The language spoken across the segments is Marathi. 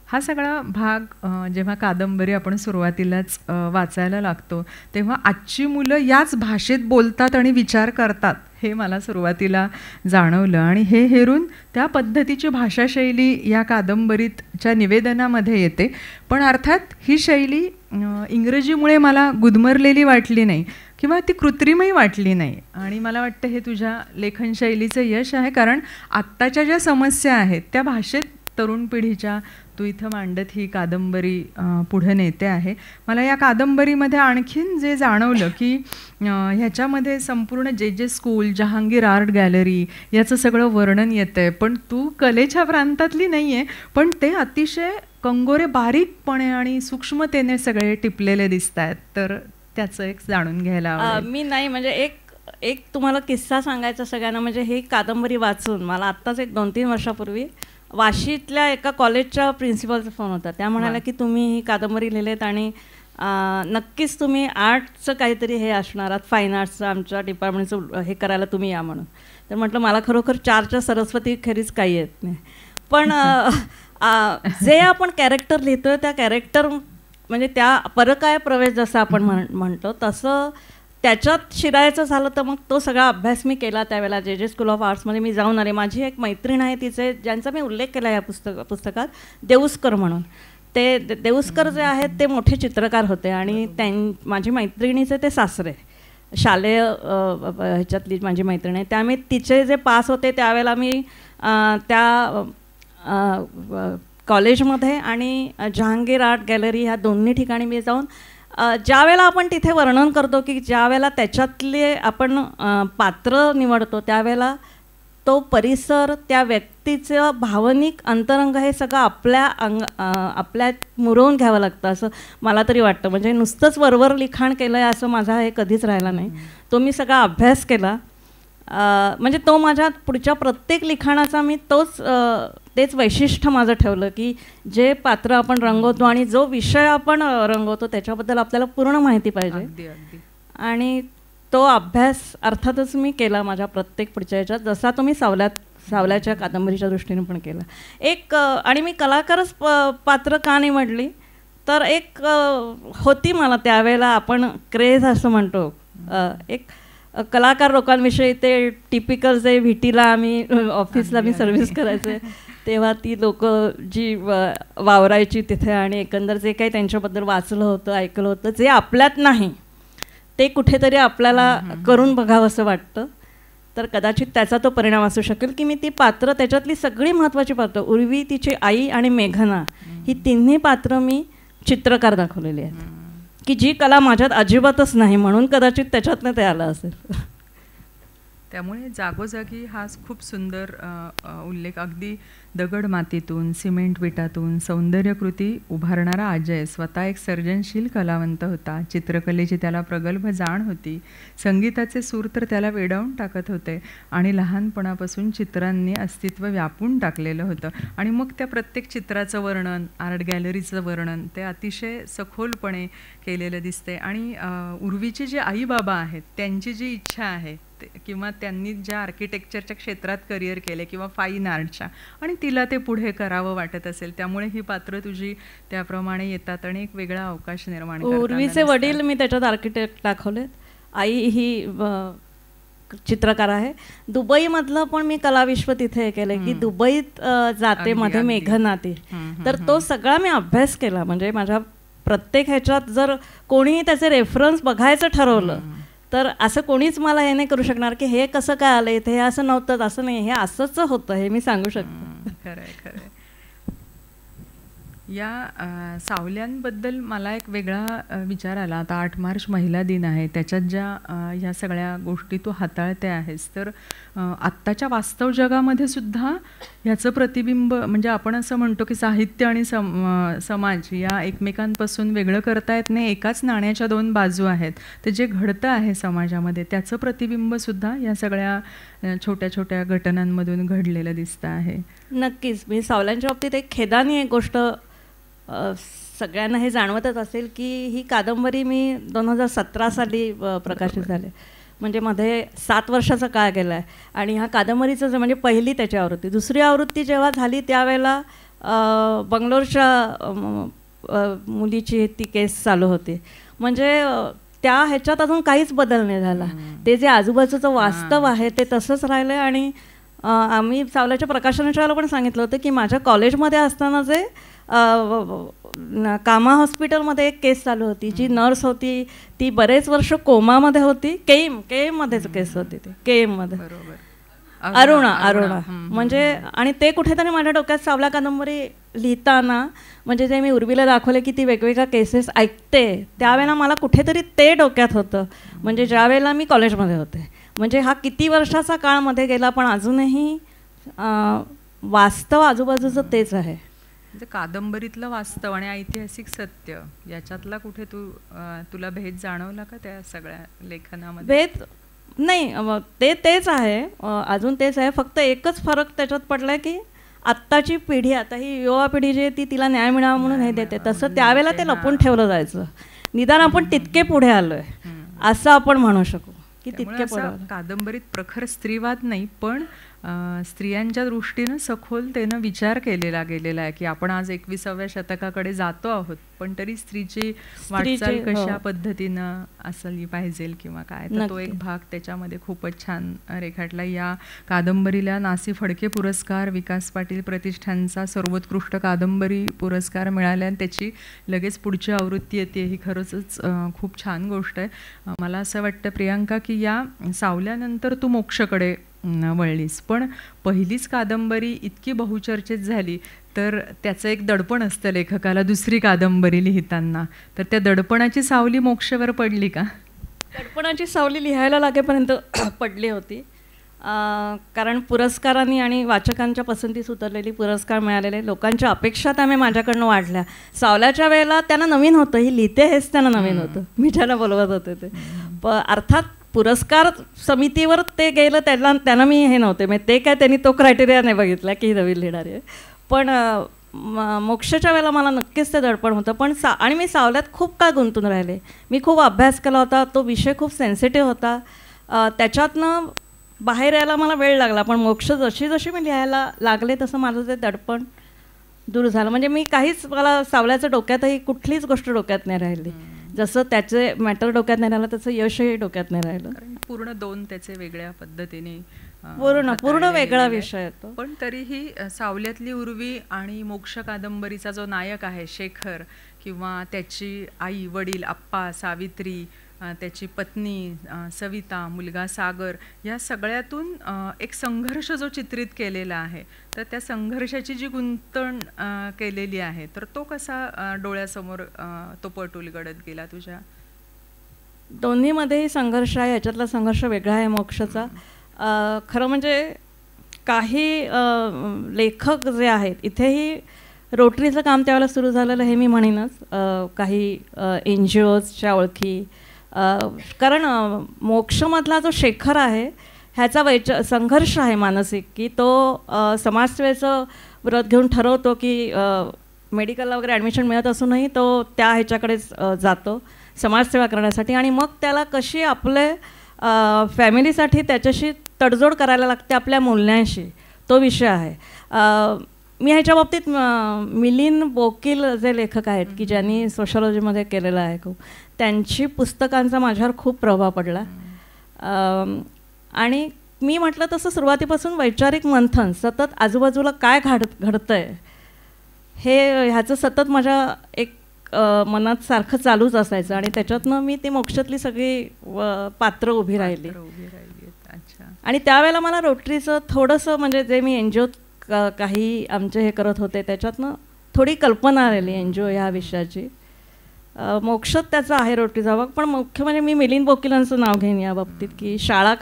हा सगळा भाग जेव्हा कादंबरी आपण सुरुवातीलाच वाचायला लागतो तेव्हा आजची मुलं याच भाषेत बोलतात आणि विचार करतात हे मला सुरुवातीला जाणवलं. आणि हे हेरून त्या पद्धतीची भाषाशैली या कादंबरीच्या निवेदनामध्ये येते. पण अर्थात ही शैली इंग्रजीमुळे मला गुदमरलेली वाटली नाही किंवा ती कृत्रिमही वाटली नाही. आणि मला वाटतं हे तुझ्या लेखनशैलीचं यश आहे, कारण आत्ताच्या ज्या समस्या आहेत त्या भाषेत तरुण पिढीच्या तू इथं मांडत ही कादंबरी पुढे नेते आहे. मला या कादंबरीमध्ये आणखीन जे जाणवलं की ह्याच्यामध्ये संपूर्ण जे स्कूल, जहांगीर आर्ट गॅलरी याचं सगळं वर्णन येतं आहे, पण तू कलेच्या प्रांतातली नाही आहे, पण ते अतिशय कंगोरे बारीकपणे आणि सूक्ष्मतेने सगळे टिपलेले दिसत आहेत. तर त्याचं एक जाणून घ्यायला आवडेल. मी नाही म्हणजे एक तुम्हाला किस्सा सांगायचा सगळ्यांना. म्हणजे ही कादंबरी वाचून मला आत्ताच एक 2-3 वर्षापूर्वी वाशीतल्या एका कॉलेजच्या प्रिन्सिपलचा फोन होता. त्या म्हणाल्या की तुम्ही ही कादंबरी लिहिलेत आणि नक्कीच तुम्ही आर्टचं काहीतरी हे असणार आहात, फाईन आर्ट्सचं आमच्या डिपार्टमेंटचं हे करायला तुम्ही या म्हणून. तर म्हटलं मला खरोखर 4च्या सरस्वती खेरीज काही येत नाही, पण जे आपण कॅरेक्टर लिहितोय त्या कॅरेक्टर म्हणजे त्या परकाय प्रवेश जसं आपण म्हणतो तसं त्याच्यात शिरायचं झालं तर मग तो सगळा अभ्यास मी केला त्यावेळेला जे स्कूल ऑफ आर्ट्समध्ये मी जाऊन आले. माझी एक मैत्रीण आहे तिचे ज्यांचा मी उल्लेख केला या पुस्तकात, देऊस्कर म्हणून. ते देऊस्कर जे आहेत ते मोठे चित्रकार होते आणि माझी मैत्रिणीचे ते सासरे शालेय ह्याच्यातली माझी मैत्रीण आहे. त्यामुळे तिचे जे पास होते त्यावेळेला मी त्या कॉलेजमध्ये आणि जहांगीर आर्ट गॅलरी ह्या दोन्ही ठिकाणी मी जाऊन ज्या वेळेला आपण तिथे वर्णन करतो की ज्या वेळेला त्याच्यातले आपण पात्र निवडतो त्यावेळेला तो परिसर, त्या व्यक्तीचं भावनिक अंतरंग हे सगळं आपल्यात मुरवून घ्यावं लागतं असं मला तरी वाटतं. म्हणजे नुसतंच वरवर लिखाण केलं आहे असं माझा हे कधीच राहिला नाही. तो मी सगळा अभ्यास केला. म्हणजे तो माझ्या पुढच्या प्रत्येक लिखाणाचा मी तेच वैशिष्ट्य माझं ठेवलं की जे पात्र आपण रंगवतो आणि जो विषय आपण रंगवतो त्याच्याबद्दल आपल्याला पूर्ण माहिती पाहिजे. आणि तो अभ्यास अर्थातच मी केला माझ्या प्रत्येक पुढच्या ह्याच्यात, जसा तुम्ही सावल्याच्या कादंबरीच्या दृष्टीने पण केला. एक आणि मी कलाकारच पात्र का निवडली तर एक होती मला त्यावेळेला आपण क्रेज असं म्हणतो, एक कलाकार लोकांविषयी ते टिपिकल जे व्हीटीला आम्ही ऑफिसला मी सर्व्हिस करायचे तेव्हा ती लोक जी वावरायची तिथे आणि एकंदर जे काही त्यांच्याबद्दल वाचलं होतं, ऐकलं होतं, जे आपल्यात नाही ते कुठेतरी आपल्याला करून बघावं असं वाटतं. तर कदाचित त्याचा तो परिणाम असू शकेल की मी ती पात्र त्याच्यातली सगळी महत्त्वाची पात्र, उर्वी, तिची आई आणि मेघना, ही तिन्ही पात्र मी चित्रकार दाखवलेली आहेत की जी कला माझ्यात अजिबातच नाही, म्हणून कदाचित त्याच्यातनं ते आलं असेल. त्यामुळे जागोजागी हा खूप सुंदर उल्लेख, अगदी दगड मातीतून, सिमेंट विटातून सौंदर्यकृती उभारणारा अजय स्वतः एक सर्जनशील कलावंत होता. चित्रकलेची त्याला प्रगल्भ जाण होती, संगीताचे सूर तर त्याला वेडावून टाकत होते आणि लहानपणापासून चित्रांनी अस्तित्व व्यापून टाकलेलं होतं. आणि मग त्या प्रत्येक चित्राचं वर्णन, आर्ट गॅलरीचं वर्णन ते अतिशय सखोलपणे केलेलं दिसते. आणि उर्वीचे जे आई बाबा आहेत त्यांची जी इच्छा आहे किंवा त्यांनी ज्या आर्किटेक्चरच्या क्षेत्रात करिअर केले किंवा फाईन आर्टच्या, आणि तिला ते पुढे करावं वाटत असेल, त्यामुळे ही पात्र तुझी त्याप्रमाणे येतात आणि एक वेगळा अवकाश निर्माण करतात. उर्वीचे वडील मी त्याच्यात आर्किटेक्ट दाखवलेत, आई ही चित्रकार आहे. दुबईमधलं पण मी कलाविश्व तिथे केलं की दुबईत जाते मध्ये मेघना ती, तर तो सगळा मी अभ्यास केला. म्हणजे माझ्या प्रत्येक ह्याच्यात जर कोणीही त्याचे रेफरन्स बघायचं ठरवलं तर असं कोणीच मला हे नाही करू शकणार की हे कसं काय आलं इथे, हे असं नव्हतं, असं नाही, हे असंच होतं, हे मी सांगू शकतो. खरं आहे, खरं आहे. या सावल्यांबद्दल मला एक वेगळा विचार आला. आता 8 मार्च महिला दिन आहे, त्याच्यात ज्या ह्या सगळ्या गोष्टी तू हाताळते आहेस, तर आत्ताच्या वास्तव जगामध्ये सुद्धा ह्याचं प्रतिबिंब, म्हणजे आपण असं म्हणतो की साहित्य आणि समाज या एकमेकांपासून वेगळं करता येत नाही, एकाच नाण्याच्या 2 बाजू आहेत. तर जे घडतं आहे समाजामध्ये त्याचं प्रतिबिंबसुद्धा या सगळ्या छोट्या छोट्या घटनांमधून घडलेलं दिसतं आहे. नक्कीच. मी सावल्यांच्या बाबतीत एक खेदानी एक गोष्ट सगळ्यांना हे जाणवतच असेल की ही कादंबरी मी 2017 साली प्रकाशित झाले, म्हणजे मध्ये 7 वर्षाचा काळ गेला आहे. आणि ह्या कादंबरीचं म्हणजे पहिली त्याची आवृत्ती, दुसरी आवृत्ती जेव्हा झाली त्यावेळेला बंगलोरच्या मुलीची ती केस चालू होती. म्हणजे त्या ह्याच्यात अजून काहीच बदल नाही झाला. ते जे आजूबाजूचं वास्तव आहे ते तसंच राहिलं आहे. आणि आम्ही सावल्याच्या प्रकाशनाच्या वेळेला पण सांगितलं होतं की माझ्या कॉलेजमध्ये असताना जे कामा हॉस्पिटलमध्ये एक केस चालू होती, जी नर्स होती ती बरेच वर्ष कोमामध्ये होती. केएममध्येच केस होती, ती केएममध्ये अरुणा. म्हणजे आणि ते कुठेतरी माझ्या डोक्यात सावल्या कादंबरी लिहिताना म्हणजे जे मी उर्वीला दाखवले की ती वेगवेगळ्या केसेस ऐकते, त्यावेळेला मला कुठेतरी ते डोक्यात होतं. म्हणजे ज्यावेळेला मी कॉलेजमध्ये होते, म्हणजे हा किती वर्षाचा काळमध्ये गेला पण अजूनही वास्तव आजूबाजूचं तेच आहे. म्हणजे कादंबरीतलं वास्तव आणि ऐतिहासिक सत्य याच्यातला कुठे तुला भेद जाणवला का त्या सगळ्या लेखनामध्ये? भेद नाही, तेच आहे, अजून तेच आहे. फक्त एकच फरक त्याच्यात पडला की आत्ताची पिढी, आता ही युवा पिढी जी आहे ती तिला न्याय मिळावा म्हणून हे देते, तसं त्यावेळेला ते लपून ठेवलं जायचं. निदान आपण तितके पुढे आलोय असं आपण म्हणू शकू की तितके पुढे. कादंबरीत प्रखर स्त्रीवाद नाही, पण स्त्रियांच्या दृष्टीनं सखोल त्यानं विचार केलेला गेलेला आहे की आपण आज 21व्या शतकाकडे जातो आहोत, पण तरी स्त्रीची वाटचाल कशा पद्धतीनं असली पाहिजे किंवा काय, तर तो एक भाग त्याच्यामध्ये खूपच छान रेखाटला. या कादंबरीला नासी फडके पुरस्कार, विकास पाटील प्रतिष्ठानचा सर्वोत्कृष्ट कादंबरी पुरस्कार मिळाला आणि त्याची लगेच पुढची आवृत्ती येते, ही खरंच खूप छान गोष्ट आहे. मला असं वाटतं प्रियांका की या सावल्यानंतर तू मोक्षकडे वळलीस, पण पहिलीच कादंबरी इतकी बहुचर्चित झाली तर त्याचं एक दडपण असतं लेखकाला दुसरी कादंबरी लिहिताना, तर त्या दडपणाची सावली मोक्षवर पडली का? दडपणाची सावली लिहायला लागेपर्यंत पडली होती, कारण पुरस्कारांनी आणि वाचकांच्या पसंतीस उतरलेली पुरस्कार मिळालेले, लोकांच्या अपेक्षा त्यामुळे माझ्याकडनं वाढल्या. सावल्याच्या वेळेला त्यांना नवीन होतं, ही लिहिते हेच त्यांना नवीन होतं, मी ज्याला बोलवत होते ते. अर्थात पुरस्कार समितीवर ते गेलं, त्यांना मी हे नव्हते, म्हणजे ते काय त्यांनी तो क्रायटेरिया नाही बघितला की नवीन लिहिणारी आहे. पण मोक्षच्या वेळेला मला नक्कीच ते दडपण होतं. पण आणि मी सावल्यात खूप काळ गुंतून राहिले, मी खूप अभ्यास केला होता, तो विषय खूप सेन्सिटिव्ह होता, त्याच्यातनं बाहेर यायला मला वेळ लागला. पण मोक्ष जशी जशी मी लिहायला लागले तसं माझं ते दडपण दूर झालं. म्हणजे मी काहीच, मला सावल्याचं डोक्यातही कुठलीच गोष्ट डोक्यात नाही राहिली. जसं त्याचे मॅटर डोक्यात नाही राहिलं तसं यशही डोक्यात नाही राहिलं. पूर्ण दोन त्याचे वेगळ्या पद्धतीने पूर्ण वेगळा विषय येतो. पण तरीही सावल्यातली उर्वी आणि मोक्ष कादंबरीचा जो नायक आहे शेखर, किंवा त्याची आई, वडील, आप्पा, सावित्री, त्याची पत्नी सविता, मुलगा सागर, या सगळ्यातून एक संघर्ष जो चित्रित केलेला आहे, तर त्या संघर्षाची जी गुंतण केलेली आहे, तर तो कसा डोळ्यासमोर तो पट उलगडत गेला तुझ्या? दोन्हीमध्येही संघर्ष आहे, याच्यातला संघर्ष वेगळा आहे मोक्षचा. खरं म्हणजे काही लेखक जे आहेत, इथेही रोटरीचं काम त्यावेळेला सुरू झालेलं हे मी म्हणेनच. काही NGOजच्या ओळखी, कारण मोक्षमधला जो शेखर आहे ह्याचा संघर्ष आहे मानसिक, की तो समाजसेवेचं व्रत घेऊन ठरवतो की मेडिकलला वगैरे ॲडमिशन मिळत असूनही तो त्या ह्याच्याकडेच जातो समाजसेवा करण्यासाठी, आणि मग त्याला कशी आपले फॅमिलीसाठी त्याच्याशी तडजोड करायला लागते आपल्या मूल्यांशी, तो विषय आहे. मी ह्याच्या बाबतीत मिलिंद बोकील जे लेखक आहेत की ज्यांनी सोशॉलॉजीमध्ये केलेलं आहे खूप, त्यांची पुस्तकांचा माझ्यावर खूप प्रभाव पडला. आणि मी म्हटलं तसं सुरुवातीपासून वैचारिक मंथन, सतत आजूबाजूला काय घडतं आहे हे ह्याचं सतत माझ्या एक मनात सारखं चालूच असायचं, आणि त्याच्यातनं मी ती मोक्षातली सगळी पात्र उभी राहिली. आणि त्यावेळेला मला रोटरीचं थोडंसं, म्हणजे जे मी NGO काही आमचे हे करत होते त्याच्यातनं थोडी कल्पना आलेली NGO ह्या विषयाची. मोक्षात त्याचा आहे रोटरीचा भाग. पण मुख्य म्हणजे मी मिलिंद बोकीलांचं नाव घेईन या बाबतीत, की शाळा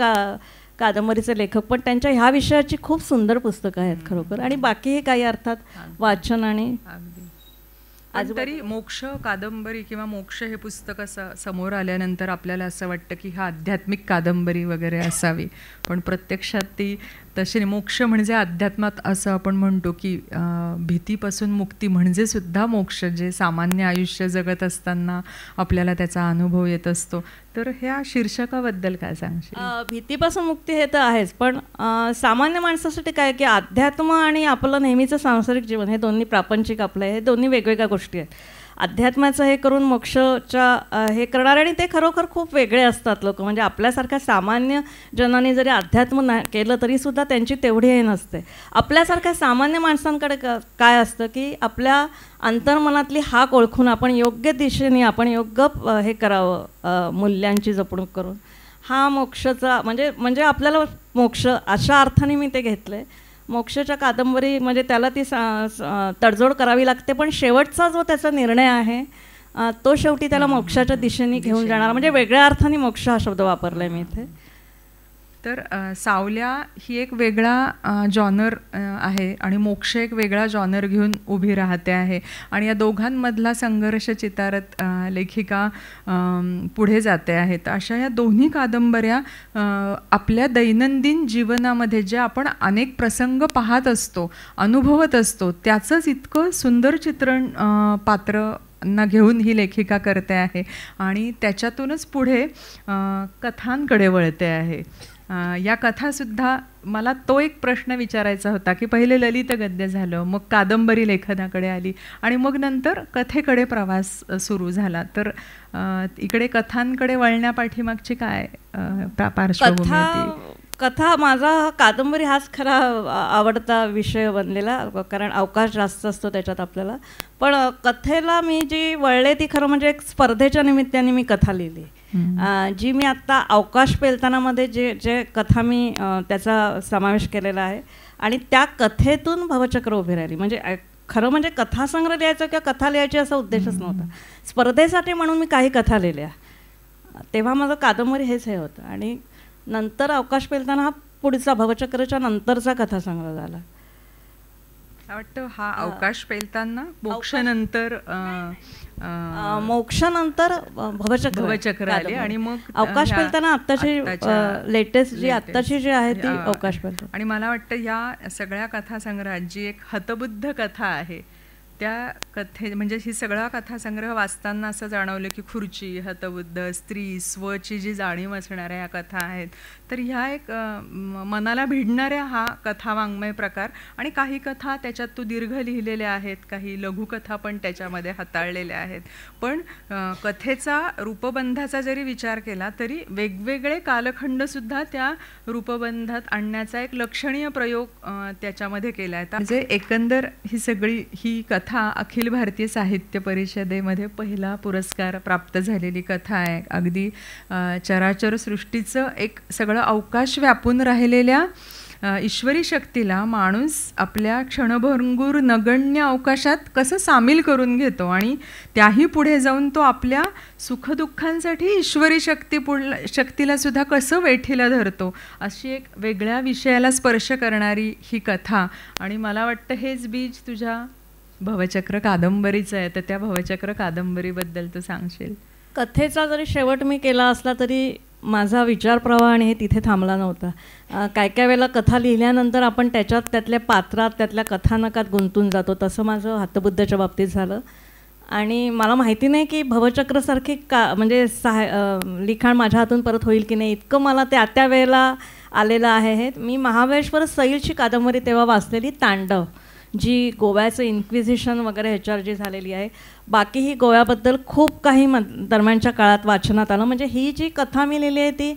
कादंबरीचे लेखक, पण त्यांच्या ह्या विषयाची खूप सुंदर पुस्तकं आहेत खरोखर, आणि बाकीही काही अर्थात वाचन. आणि तरी मोक्ष कादंबरी किंवा मोक्ष हे पुस्तक असं समोर आल्यानंतर आपल्याला असं वाटतं की हा आध्यात्मिक कादंबरी वगैरे असावी, पण प्रत्यक्षात ती तसे मोक्ष म्हणजे अध्यात्मात असं आपण म्हणतो की भीतीपासून मुक्ती म्हणजे सुद्धा मोक्ष, जे सामान्य आयुष्य जगत असताना आपल्याला त्याचा अनुभव येत असतो. तर ह्या शीर्षकाबद्दल काय सांगशील? भीतीपासून मुक्ती हे तर आहेच, पण सामान्य माणसासाठी काय की अध्यात्म आणि आपलं नेहमीचं सांसारिक जीवन हे दोन्ही प्रापंचिक आपलं हे दोन्ही वेगवेगळ्या गोष्टी आहेत. अध्यात्माचं हे करून मोक्षच्या हे करणारे आणि ते खरोखर खूप वेगळे असतात लोक. म्हणजे आपल्यासारख्या सामान्य जनाने जरी अध्यात्म केलं तरीसुद्धा त्यांची तेवढी हे नसते. आपल्यासारख्या सामान्य माणसांकडे काय असतं की आपल्या अंतर्मनातली हाक ओळखून आपण योग्य दिशेने आपण योग्य हे करावं, मूल्यांची जपणूक करून. हा मोक्षाचा म्हणजे आपल्याला मोक्ष अशा अर्थाने मी ते घेतलं आहे. मोक्षाच्या कादंबरी म्हणजे त्याला ती तडजोड करावी लागते, पण शेवटचा जो त्याचा निर्णय आहे तो शेवटी त्याला मोक्षाच्या दिशेने घेऊन जाणार. म्हणजे वेगळ्या अर्थाने मोक्ष हा शब्द वापरला आहे मी इथे. तर सावल्या ही एक वेगळा जॉनर आहे आणि मोक्ष एक वेगळा जॉनर घेऊन उभी राहते आहे. आणि या दोघांमधला संघर्ष चितारत लेखिका पुढे जाते आहे. तर अशा या दोन्ही कादंबऱ्या आपल्या दैनंदिन जीवनामध्ये जे आपण अनेक प्रसंग पाहत असतो, अनुभवत असतो, त्याचंच इतकं सुंदर चित्रण पात्र ना घेऊन ही लेखिका करते आहे आणि त्याच्यातूनच पुढे कथांकडे वळते आहे. या कथासुद्धा मला तो एक प्रश्न विचारायचा होता की पहिले ललित गद्य झालं, मग कादंबरी लेखनाकडे आली आणि मग नंतर कथेकडे प्रवास सुरू झाला. तर इकडे कथांकडे वळण्यापाठीमागची काय पार्श्वभूमी होती? कथा माझा कादंबरी हाच खरा आवडता विषय बनलेला, कारण अवकाश जास्त असतो त्याच्यात आपल्याला. पण कथेला मी जी वळले ती खरं म्हणजे एक स्पर्धेच्या निमित्ताने मी कथा लिहिली, जी मी आत्ता अवकाश पेलतानामध्ये जे कथा मी त्याचा समावेश केलेला आहे आणि त्या कथेतून भवचक्र उभी राहिली. म्हणजे खरं म्हणजे कथासंग्रह लिहायचा किंवा कथा लिहायची असा उद्देशच नव्हता. स्पर्धेसाठी म्हणून मी काही कथा लिहिल्या, तेव्हा माझं कादंबरी हेच हे होतं. आणि नंतर अवकाश पेलताना हा पुढचा भवचक्राच्या नंतरचा कथासंग्रह झाला. वाटतं हा अवकाश पेलताना मोक्षानंतर भवचक्र आले आणि मग अवकाश पेलताना आत्ताची लेटेस्ट जी आत्ताची जी आहे ती अवकाश पेलताना. आणि मला वाटतं ह्या सगळ्या कथासंग्रहात जी एक हतबुद्ध कथा आहे त्या कथे म्हणजे ही सगळा कथासंग्रह वाचताना असं जाणवलं की खुर्ची, हतबुद्ध, स्त्री, स्वची जी जाणीव असणाऱ्या ह्या कथा आहेत. तर ह्या एक मनाला भिडणाऱ्या हा कथा वाङ्मय प्रकार. आणि काही कथा त्याच्यात तू दीर्घ लिहिलेल्या आहेत, काही लघुकथा पण त्याच्यामध्ये हाताळलेल्या आहेत. पण कथेचा रूपबंधाचा जरी विचार केला तरी वेगवेगळे कालखंडसुद्धा त्या रूपबंधात आणण्याचा एक लक्षणीय प्रयोग त्याच्यामध्ये केला आहे. म्हणजे एकंदर ही सगळी ही कथा अखिल भारतीय साहित्य परिषदेमध्ये पहिला पुरस्कार प्राप्त झालेली कथा आहे. अगदी चराचर सृष्टीचं एक सगळं अवकाश व्यापून राहिलेल्या ईश्वरी शक्तीला माणूस आपल्या क्षणभंगूर नगण्य अवकाशात कसं सामील करून घेतो आणि त्याही पुढे जाऊन तो आपल्या सुखदुःखांसाठी ईश्वरी शक्तीला सुद्धा कसं वेठीला धरतो, अशी एक वेगळ्या विषयाला स्पर्श करणारी ही कथा. आणि मला वाटतं हेच बीज तुझ्या भवचक्र कादंबरीचं आहे. तर त्या भवचक्र कादंबरीबद्दल तू सांगशील? कथेचा जरी शेवट मी केला असला तरी माझा विचार प्रवाह आणि हे तिथे थांबला नव्हता. काय काय वेळेला कथा लिहिल्यानंतर आपण त्यातल्या पात्रात त्यातल्या कथानकात गुंतून जातो. तसं माझं हतबुद्धच्या बाबतीत झालं. आणि मला माहिती नाही की भवचक्रसारखी म्हणजे लिखाण माझ्या हातून परत होईल की नाही, इतकं मला त्या वेळेला आलेलं आहे. हे मी महाबळेश्वर सैलची कादंबरी तेव्हा वाचलेली, तांडव, जी गोव्याचं इन्क्विझिशन वगैरे ह्याच्यावर जी झालेली आहे. बाकीही गोव्याबद्दल खूप काही दरम्यानच्या काळात वाचनात आलं. म्हणजे ही जी कथा मी लिहिली आहे ती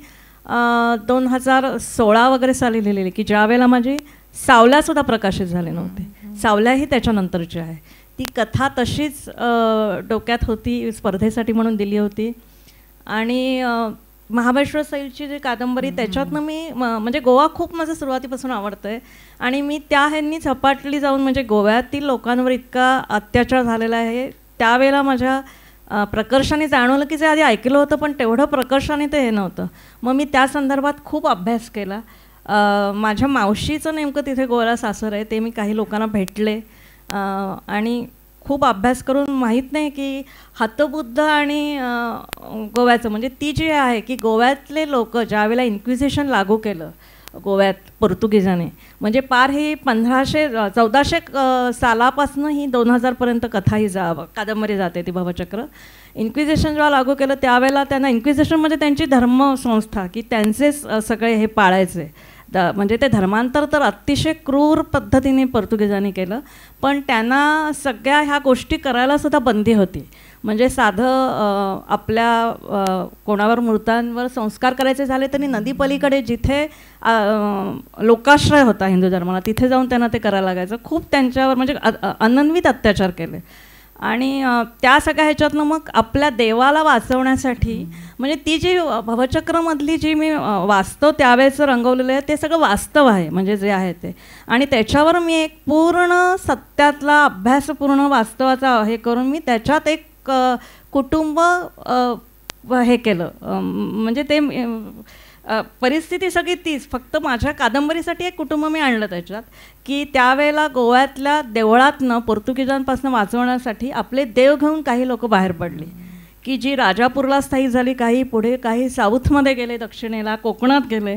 2016 वगैरे साली लिहिलेली, की ज्या वेळेला माझी सावल्यासुद्धा प्रकाशित झाले नव्हते. सावल्याही त्याच्यानंतरची आहे. ती कथा तशीच डोक्यात होती, स्पर्धेसाठी म्हणून दिली होती. आणि महाबळेश्वर सैलची जी कादंबरी त्याच्यातनं मी म्हणजे गोवा खूप माझं सुरुवातीपासून आवडतं आहे. आणि मी त्या ह्यांनी झपाटली जाऊन म्हणजे गोव्यातील लोकांवर इतका अत्याचार झालेला आहे त्यावेळेला माझ्या प्रकर्षाने जाणवलं की जे आधी ऐकलं होतं पण तेवढं प्रकर्षाने ते हे नव्हतं. मग मी त्या संदर्भात खूप अभ्यास केला. माझ्या मावशीचं नेमकं तिथे गोव्याला सासर आहे, ते मी काही लोकांना भेटले आणि खूप अभ्यास करून माहीत नाही की हतबुद्ध आणि गोव्याचं म्हणजे ती जी आहे की गोव्यातले लोक ज्या वेळेला इन्क्विझिशन लागू केलं गोव्यात पोर्तुगीजाने. म्हणजे पार ही 1400 सालापासून ही 2000पर्यंत कथा ही कादंबरी जाते ती भवचक्र. इन्क्विजिशन जेव्हा लागू केलं त्यावेळेला त्यांना, इन्क्विजिशन म्हणजे त्यांची धर्मसंस्था की त्यांचे सगळे हे पाळायचे. म्हणजे ते धर्मांतर तर अतिशय क्रूर पद्धतीने पोर्तुगीजांनी केलं, पण त्यांना सगळ्या ह्या गोष्टी करायला सुद्धा बंदी होती. म्हणजे साधं आपल्या कोणावर मृतांवर संस्कार करायचे झाले तरी नदीपलीकडे जिथे लोकाश्रय होता हिंदू धर्माला तिथे जाऊन त्यांना ते करायला लागायचं. खूप त्यांच्यावर म्हणजे अनन्वित अत्याचार केले. आणि त्या सगळ्या ह्याच्यातनं मग आपल्या देवाला वाचवण्यासाठी म्हणजे ती जी भवचक्रमधली जी मी वास्तव त्यावेळेचं रंगवलेलं आहे ते सगळं वास्तव आहे म्हणजे जे आहे ते. आणि त्याच्यावर मी एक पूर्ण सत्यातला अभ्यास पूर्ण वास्तवाचा हे करून मी त्याच्यात एक कुटुंब हे केलं. म्हणजे ते परिस्थिती सगळी तीच, फक्त माझ्या कादंबरीसाठी एक कुटुंब मी आणलं त्याच्यात की त्यावेळेला गोव्यातल्या देवळातनं पोर्तुगीजांपासून वाचवण्यासाठी आपले देव घेऊन काही लोक बाहेर पडली की जी राजापूरला स्थायिक झाली, काही पुढे काही साऊथमध्ये गेले, दक्षिणेला कोकणात गेले.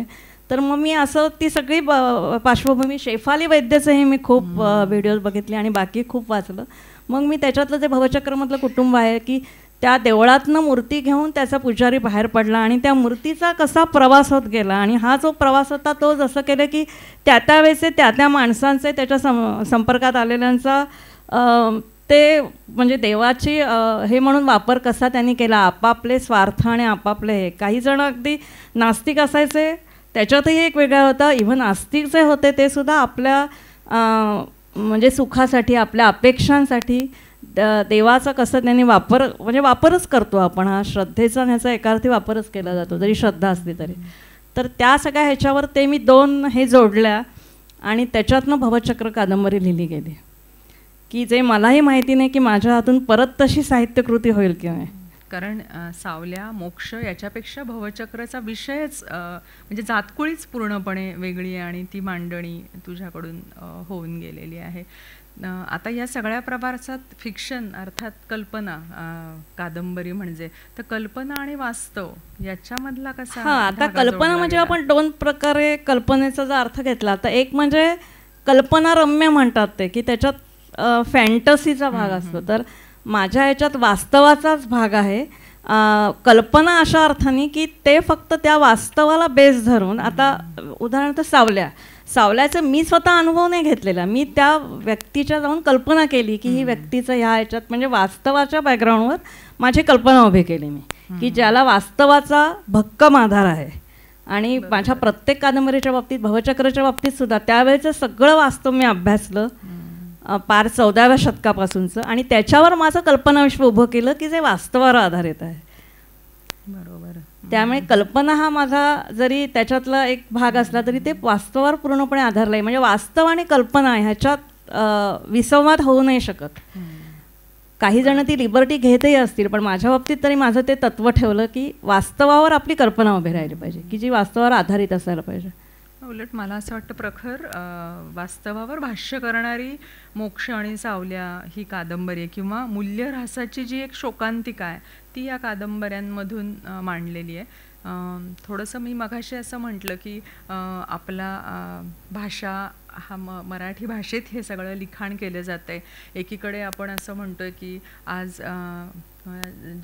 तर मग मी असं ती सगळी पार्श्वभूमी, शेफाली वैद्यचंही मी खूप व्हिडिओज बघितले आणि बाकी खूप वाचलं. मग मी त्याच्यातलं जे भवचक्रमधलं कुटुंब आहे की त्या देवळातनं मूर्ती घेऊन त्याचा पुजारी बाहेर पडला आणि त्या मूर्तीचा कसा प्रवास होत गेला. आणि हा जो प्रवास होता तो जसं केलं की त्यावेळेचे त्या माणसांचे त्याच्या संपर्कात आलेल्यांचा ते म्हणजे देवाची हे म्हणून वापर कसा त्यांनी केला. आपापले स्वार्थ आणि आपापले हे, काही जण अगदी नास्तिक असायचे त्याच्यातही एक वेगळा होता. इव्हन आस्तिक जे होते ते सुद्धा आपल्या म्हणजे सुखासाठी, आपल्या अपेक्षांसाठी देवाचा कसं त्यांनी म्हणजे वापरच करतो आपण. हा श्रद्धेचा ह्याचा एकार्थी वापरच केला जातो जरी श्रद्धा असली तरी. तर त्या सगळ्या ह्याच्यावर ते मी 2 हे जोडल्या आणि त्याच्यातनं भवचक्र कादंबरी लिहिली गेली की जे मलाही माहिती नाही की माझ्या हातून परत तशी साहित्यकृती होईल किंवा नाही. कारण सावल्या, मोक्ष याच्यापेक्षा भवचक्रचा विषयच म्हणजे जातकुळीच पूर्णपणे वेगळी आहे आणि ती मांडणी तुझ्याकडून होऊन गेलेली आहे. आता या सगळ्या प्रवासात फिक्शन अर्थात कल्पना, कादंबरी म्हणजे, तर कल्पना आणि वास्तव याच्यामधला कसा? आता कल्पना म्हणजे आपण 2 प्रकारे कल्पनेचा जर अर्थ घेतला तर एक म्हणजे कल्पनारम्य म्हणतात ते की त्याच्यात फॅन्टसीचा भाग असतो. तर माझ्या ह्याच्यात वास्तवाचाच भाग आहे. कल्पना अशा अर्थाने की ते फक्त त्या वास्तवाला बेस धरून, आता उदाहरणार्थ सावल्याचं मी स्वतः अनुभव नाही घेतलेला, मी त्या व्यक्तीच्या जाऊन कल्पना केली की ही व्यक्तीचं ह्या ह्याच्यात म्हणजे वास्तवाच्या बॅकग्राऊंडवर माझी कल्पना उभी केली मी की ज्याला वास्तवाचा भक्कम आधार आहे. आणि माझ्या प्रत्येक कादंबरीच्या बाबतीत, भवचक्राच्या बाबतीत सुद्धा त्यावेळेचं सगळं वास्तव मी अभ्यासलं पार 14व्या शतकापासूनचं आणि त्याच्यावर माझं कल्पनाविश्व उभं केलं की जे वास्तवावर आधारित आहे. बरोबर. त्यामुळे कल्पना हा माझा जरी त्याच्यातला एक भाग असला तरी ते वास्तवावर पूर्णपणे आधारलं आहे. म्हणजे वास्तव आणि कल्पना ह्याच्यात विसंवाद होऊ नाही शकत. काही जण ती लिबर्टी घेतही असतील, पण माझ्या बाबतीत तरी माझं ते तत्त्व ठेवलं की वास्तवावर आपली कल्पना उभी राहिली पाहिजे की जी वास्तवावर आधारित असायला पाहिजे. उलट मला असं वाटतं प्रखर वास्तवावर भाष्य करणारी मोक्ष आणि सावल्या ही कादंबरी आहे किंवा मूल्यऱ्हासाची जी एक शोकांतिका आहे ती या कादंबऱ्यांमधून मांडलेली आहे. थोडंसं मी मघाशी असं म्हटलं की आपला भाषा हा मराठी भाषेत हे सगळं लिखाण केलं जातं आहे. एकीकडे आपण असं म्हणतो आहे की आज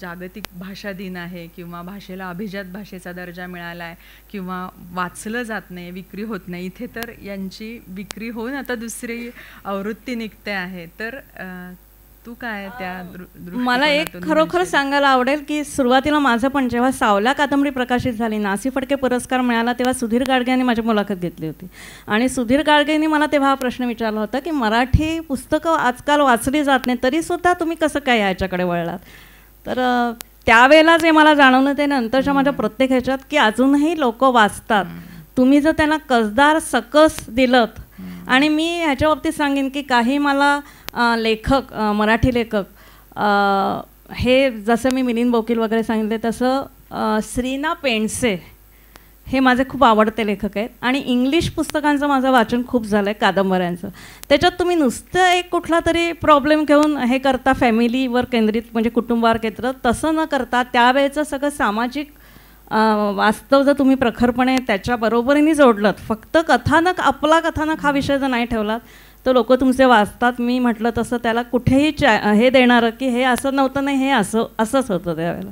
जागतिक भाषा दिन आहे किंवा भाषेला अभिजात भाषेचा दर्जा मिळाला आहे किंवा वाचलं जात नाही, विक्री होत नाही. इथे तर यांची विक्री होऊन आता दुसरी आवृत्ती निघते आहे. तर तू काय त्या मला एक खरोखर सांगायला आवडेल की सुरुवातीला माझं पण जेव्हा सावल्या कादंबरी प्रकाशित झाली, नासी फडके पुरस्कार मिळाला, तेव्हा सुधीर गाडगे यांनी माझी मुलाखत घेतली होती आणि सुधीर गाडगेंनी मला तेव्हा हा प्रश्न विचारला होता की मराठी पुस्तकं आजकाल वाचली जात नाही तरीसुद्धा तुम्ही कसं काय ह्याच्याकडे वळलात. तर त्यावेळेला जे मला जाणवलं ते नंतरच्या माझ्या प्रत्येक ह्याच्यात की अजूनही लोक वाचतात. तुम्ही जर त्यांना कसदार सकस दिलत. आणि मी ह्याच्या बाबतीत सांगेन की काही मला लेखक, मराठी लेखक हे जसं मी मिलिंद बोकील वगैरे सांगितले तसं श्रीना पेंडसे हे माझे खूप आवडते लेखक आहेत आणि इंग्लिश पुस्तकांचं माझं वाचन खूप झालं आहे, कादंबऱ्यांचं. त्याच्यात तुम्ही नुसतं एक कुठला तरी प्रॉब्लेम घेऊन हे करता, फॅमिलीवर केंद्रित म्हणजे कुटुंबावर केंद्रित, तसं न करता त्यावेळेचं सगळं सामाजिक वास्तव जर तुम्ही प्रखरपणे त्याच्या बरोबरीने जोडलं, फक्त कथानक, आपला कथानक हा विषय जर नाही ठेवलात तर लोक तुमचे वाचतात. मी म्हटलं तसं त्याला कुठेही हे देणारं की हे असं नव्हतं, नाही हे असंच होतं त्यावेळेला.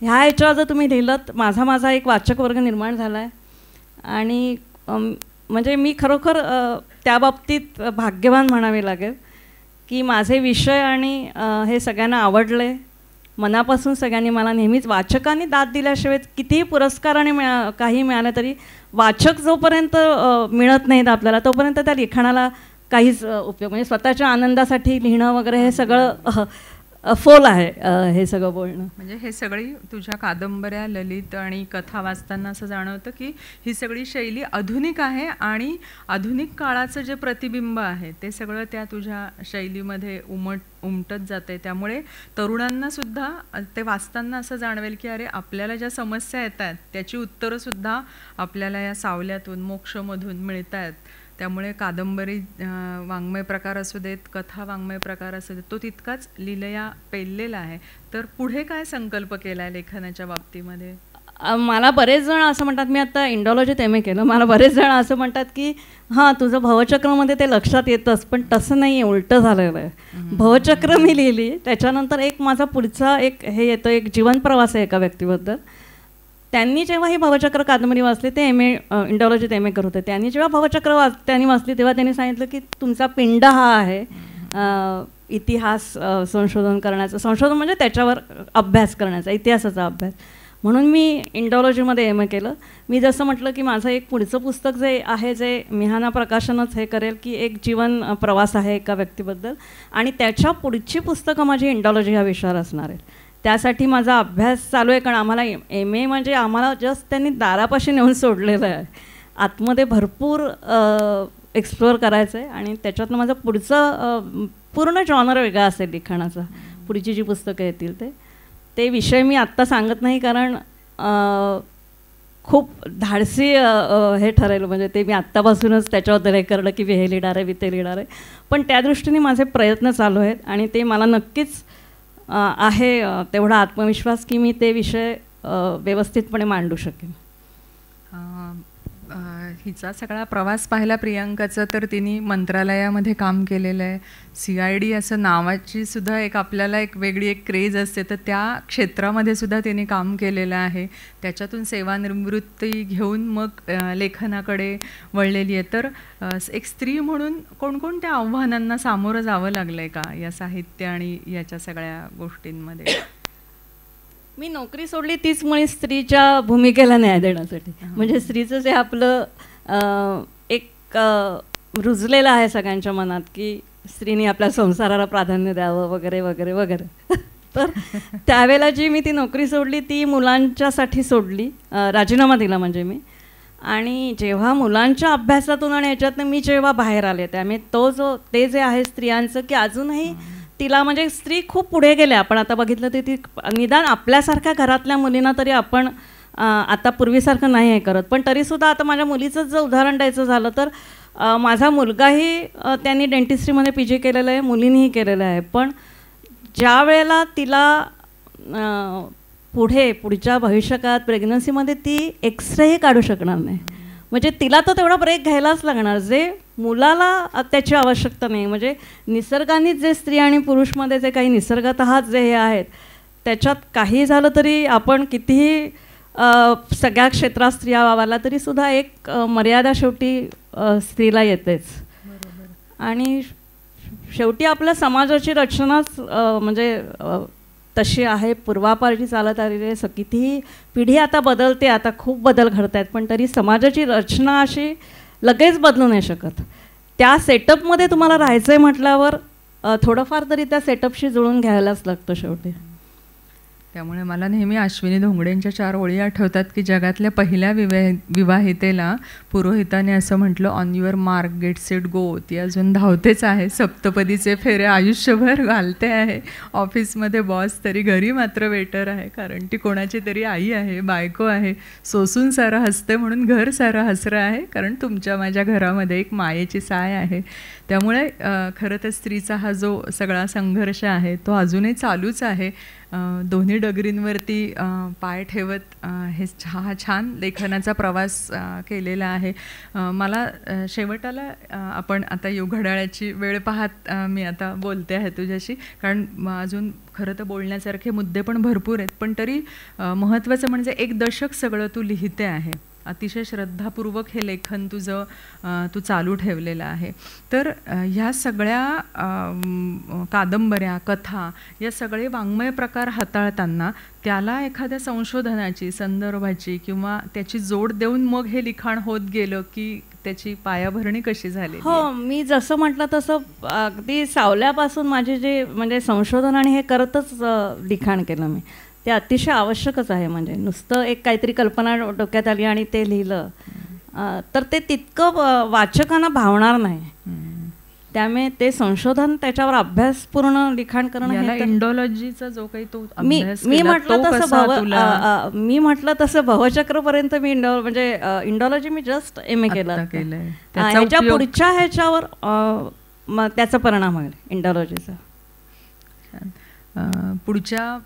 ह्या ह्याच्यावर जर तुम्ही लिहिलं, माझा एक वाचक वर्ग निर्माण झाला आहे. आणि म्हणजे मी खरोखर त्या बाबतीत भाग्यवान म्हणावे लागेल की माझे विषय आणि हे सगळ्यांना आवडले मनापासून. सगळ्यांनी मला नेहमीच वाचकांनी दाद दिल्याशिवाय कितीही पुरस्काराने काही मिळालं तरी वाचक जोपर्यंत मिळत नाहीत आपल्याला तोपर्यंत त्या लिखाणाला काहीच उपयोग. म्हणजे स्वतःच्या आनंदासाठी लिहिणं वगैरे हे सगळं फोल आहे हे सगळं बोलणं. म्हणजे हे सगळी तुझ्या कादंबऱ्या, ललित आणि कथा वाचताना असं जाणवतं की ही सगळी शैली आधुनिक आहे आणि आधुनिक काळाचं जे प्रतिबिंब आहे ते सगळं त्या तुझ्या शैलीमध्ये उमटत जाते. त्यामुळे तरुणांना सुद्धा ते वाचताना असं जाणवेल की अरे आपल्याला ज्या समस्या येतात त्याची उत्तरंसुद्धा आपल्याला या सावल्यातून, मोक्षमधून मिळत आहेत. त्यामुळे कादंबरी वाङ्मय प्रकार असू देत, कथा वाङ्मय प्रकार असू देत, तो तितकाच लीलया पेललेला आहे. तर पुढे काय संकल्प केला आहे लेखनाच्या बाबतीमध्ये? मला बरेच जण असं म्हणतात, मी आता इंडॉलॉजीत MA केलं, मला बरेच जण असं म्हणतात की हां तुझं भवचक्रमध्ये ते लक्षात येतंच, पण तसं नाही आहे, उलटं झालेलं आहे. भवचक्र मी लिहिली, त्याच्यानंतर एक माझा पुढचा एक हे येतो, एक जीवन प्रवास आहे एका व्यक्तीबद्दल. त्यांनी जेव्हा ही भवचक्र कादंबरी वाचली, ते MA इंडॉलॉजीत MA करत होते, त्यांनी जेव्हा भवचक्र त्यांनी वाचली तेव्हा त्यांनी सांगितलं की तुमचा पिंड हा आहे इतिहास संशोधन करण्याचा, संशोधन म्हणजे त्याच्यावर अभ्यास करण्याचा, इतिहासाचा अभ्यास. म्हणून मी इंडॉलॉजीमध्ये MA केलं. मी जसं म्हटलं की माझं एक पुढचं पुस्तक जे आहे, जे मिहाना प्रकाशनच हे करेल, की एक जीवन प्रवास आहे एका व्यक्तीबद्दल, आणि त्याच्या पुढची पुस्तकं माझी इंडॉलॉजी ह्या विषयावर असणार आहे. त्यासाठी माझा अभ्यास चालू आहे, कारण आम्हाला MA म्हणजे आम्हाला जस्ट त्यांनी दारापाशी नेऊन सोडलेलं आहे. आतमध्ये भरपूर एक्सप्लोअर करायचं आहे आणि त्याच्यातनं माझं पुढचं पूर्ण जॉनर वेगळा असेल लिखाणाचा. पुढची जी पुस्तकं येतील ते विषय मी आत्ता सांगत नाही, कारण खूप धाडसी हे ठरेल. म्हणजे ते मी आत्तापासूनच त्याच्याबद्दल हे करलं की हे लिहिणार आहे, ते लिहिणार आहे. पण त्या दृष्टीने माझे प्रयत्न चालू आहेत आणि ते मला नक्कीच आहे तेवढा आत्मविश्वास की मी ते विषय व्यवस्थितपणे मांडू शकेन. हिचा सगळा प्रवास पाहिला प्रियांकाचा, तर तिने मंत्रालयामध्ये काम केलेलं आहे. CID असं नावाची सुद्धा एक आपल्याला एक वेगळी एक क्रेज असते, तर त्या क्षेत्रामध्ये सुद्धा तिने काम केलेलं आहे. त्याच्यातून सेवानिवृत्ती घेऊन मग लेखनाकडे वळलेली आहे. तर एक स्त्री म्हणून कोणकोणत्या आव्हानांना सामोरं जावं लागलं आहे का या साहित्य आणि याच्या सगळ्या गोष्टींमध्ये? मी नोकरी सोडली तीच मुळे स्त्रीच्या भूमिकेला न्याय देण्यासाठी. म्हणजे स्त्रीचं जे आपलं एक रुजलेलं आहे सगळ्यांच्या मनात की स्त्रीने आपल्या संसाराला प्राधान्य द्यावं वगैरे वगैरे वगैरे. तर त्यावेळेला जी मी ती नोकरी सोडली ती मुलांच्यासाठी सोडली, राजीनामा दिला म्हणजे मी. आणि जेव्हा मुलांच्या अभ्यासातून आणि याच्यातनं मी जेव्हा बाहेर आले, त्यामुळे ते जे आहे स्त्रियांचं की अजूनही तिला म्हणजे स्त्री खूप पुढे गेल्या. आपण आता बघितलं तर ती निदान आपल्यासारख्या घरातल्या मुलींना तरी आपण आता पूर्वीसारखं नाही हे करत. पण तरीसुद्धा आता माझ्या मुलीचंच जर उदाहरण द्यायचं झालं तर माझा मुलगाही त्यांनी डेंटिस्ट्रीमध्ये PG केलेलं आहे, मुलींनीही केलेलं आहे. पण ज्या वेळेला तिला पुढच्या भविष्यकाळात प्रेग्नन्सीमध्ये ती एक्सरेही काढू शकणार नाही. म्हणजे तिला तर तेवढा ब्रेक घ्यायलाच लागणार जे मुलाला त्याची आवश्यकता नाही. म्हणजे निसर्गानेच जे स्त्री आणि पुरुषमध्ये जे काही निसर्गतः जे हे आहेत त्याच्यात काही झालं तरी आपण कितीही सगळ्या क्षेत्रात स्त्रिया वावरला तरीसुद्धा एक मर्यादा शेवटी स्त्रीला येतेच. आणि शेवटी आपल्या समाजाची रचनाच म्हणजे तशी आहे, पूर्वापारी चालत आलेली आहे. कितीही पिढी आता बदलते, आता खूप बदल घडत आहेत, पण तरी समाजाची रचना अशी लगेच बदलू नाही शकत. त्या सेटअपमध्ये तुम्हाला राहायचं आहे म्हटल्यावर थोडंफार तरी त्या सेटअपशी जुळून घ्यायलाच लागतं शेवटी. त्यामुळे मला नेहमी अश्विनी धोंगडेंच्या 4 ओळी आठवतात की जगातल्या पहिल्या विवाहितेला पुरोहिताने असं म्हटलं, on your mark get set go. ती अजून धावतेच आहे, सप्तपदीचे फेरे आयुष्यभर घालते आहे. ऑफिसमध्ये बॉस तरी घरी मात्र वेटर आहे, कारण ती कोणाची तरी आई आहे, बायको आहे. सोसून सारं हसते म्हणून घर सारं हसरं आहे, कारण तुमच्या माझ्या घरामध्ये एक मायेची साय आहे. त्यामुळे खरं तर स्त्रीचा हा जो सगळा संघर्ष आहे तो अजूनही चालूच आहे. दोन्ही डगरींवरती पाय ठेवत हा छान लेखनाचा प्रवास केलेला आहे. मला शेवटाला आपण आता घड्याळाची वेळ पाहत मी आता बोलते आहे तुझ्याशी, कारण अजून खरं तर बोलण्यासारखे मुद्दे पण भरपूर आहेत, पण तरी महत्त्वाचं म्हणजे 1 दशक सगळं तू लिहिते आहे. अतिशय श्रद्धापूर्वक हे लेखन तुझं तू चालू ठेवलेलं आहे. तर ह्या सगळ्या कादंबऱ्या, कथा, या सगळे वाङ्मय प्रकार हाताळताना त्याला एखाद्या संशोधनाची, संदर्भाची किंवा त्याची जोड देऊन मग हे लिखाण होत गेलं की त्याची पायाभरणी कशी झाली? हो, मी जसं म्हटलं तसं अगदी सावल्यापासून माझे जे म्हणजे संशोधन आणि हे करतच लिखाण केलं मी. ते अतिशय आवश्यकच आहे. म्हणजे नुसतं एक काहीतरी कल्पना डोक्यात आली आणि ते लिहिलं तर ते तितकं वाचकांना भावणार नाही. त्यामुळे ते संशोधन, त्याच्यावर अभ्यासपूर्ण लिखाण करणं, इंडॉलॉजीचा जो काही तो मी म्हटलं तसं भवचक्रपर्यंत मी म्हणजे इंडॉलॉजी मी जस्ट MA केलं. ह्याच्या पुढच्या ह्याच्यावर त्याचा परिणाम होईल इंडॉलॉजीचा. पुढच्या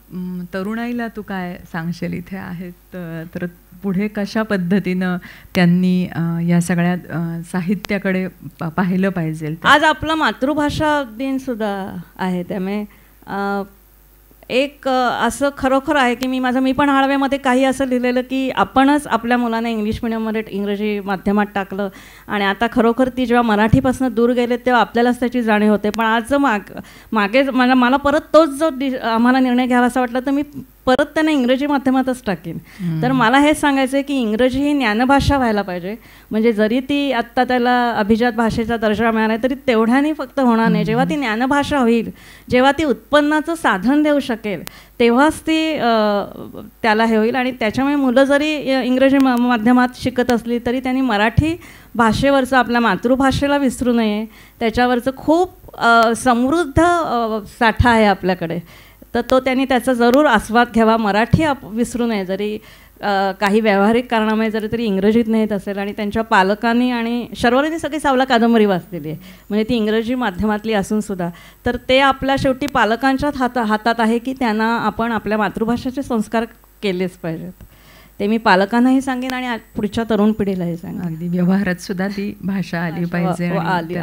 तरुणाईला तू काय सांगशील इथे आहेत तर पुढे कशा पद्धतीनं त्यांनी या सगळ्या साहित्याकडे पाहिलं पाहिजे? आज आपला मातृभाषा दिन सुद्धा आहे. त्यामुळे एक असं खरोखर आहे की मी पण हाळव्यामध्ये काही असं लिहिलेलं की आपणच आपल्या मुलांना इंग्लिश मिडियममध्ये, इंग्रजी माध्यमात टाकलं आणि आता खरोखर ती जेव्हा मराठीपासून दूर गेले तेव्हा आपल्यालाच त्याची जाणीव होते. पण आज जर मागे मला परत तोच जो आम्हाला निर्णय घ्यावा असं वाटलं तर मी परत त्यांना इंग्रजी माध्यमातच टाकेन. तर मला हेच सांगायचं आहे की इंग्रजी ही ज्ञानभाषा व्हायला पाहिजे. म्हणजे जरी ती आत्ता त्याला अभिजात भाषेचा दर्जा मिळाला तरी तेवढ्याने फक्त होणार नाही. जेव्हा ती ज्ञानभाषा होईल, जेव्हा ती उत्पन्नाचं साधन देऊ शकेल, तेव्हाच ती त्याला हे होईल. आणि त्याच्यामुळे मुलं जरी इंग्रजी माध्यमात शिकत असली तरी त्यांनी मराठी भाषेवरचं, आपल्या मातृभाषेला विसरू नये. त्याच्यावरचं खूप समृद्ध साठा आहे आपल्याकडे, तर तो त्यांनी त्याचा जरूर आस्वाद घ्यावा. मराठी विसरू नये. जरी काही व्यावहारिक कारणामुळे जरी तरी इंग्रजीत नाही येत असेल आणि त्यांच्या पालकांनी आणि शर्वरींनी सगळी सावला कादंबरी वाचलेली आहे, म्हणजे ती इंग्रजी माध्यमातली असूनसुद्धा, तर ते आपल्या शेवटी पालकांच्याच हातात आहे की त्यांना आपण आपल्या मातृभाषेचे संस्कार केलेच पाहिजेत. ते मी पालकांनाही सांगेन आणि पुढच्या तरुण पिढीलाही सांगेन. अगदी व्यवहारात सुद्धा ती भाषा आली पाहिजे आणि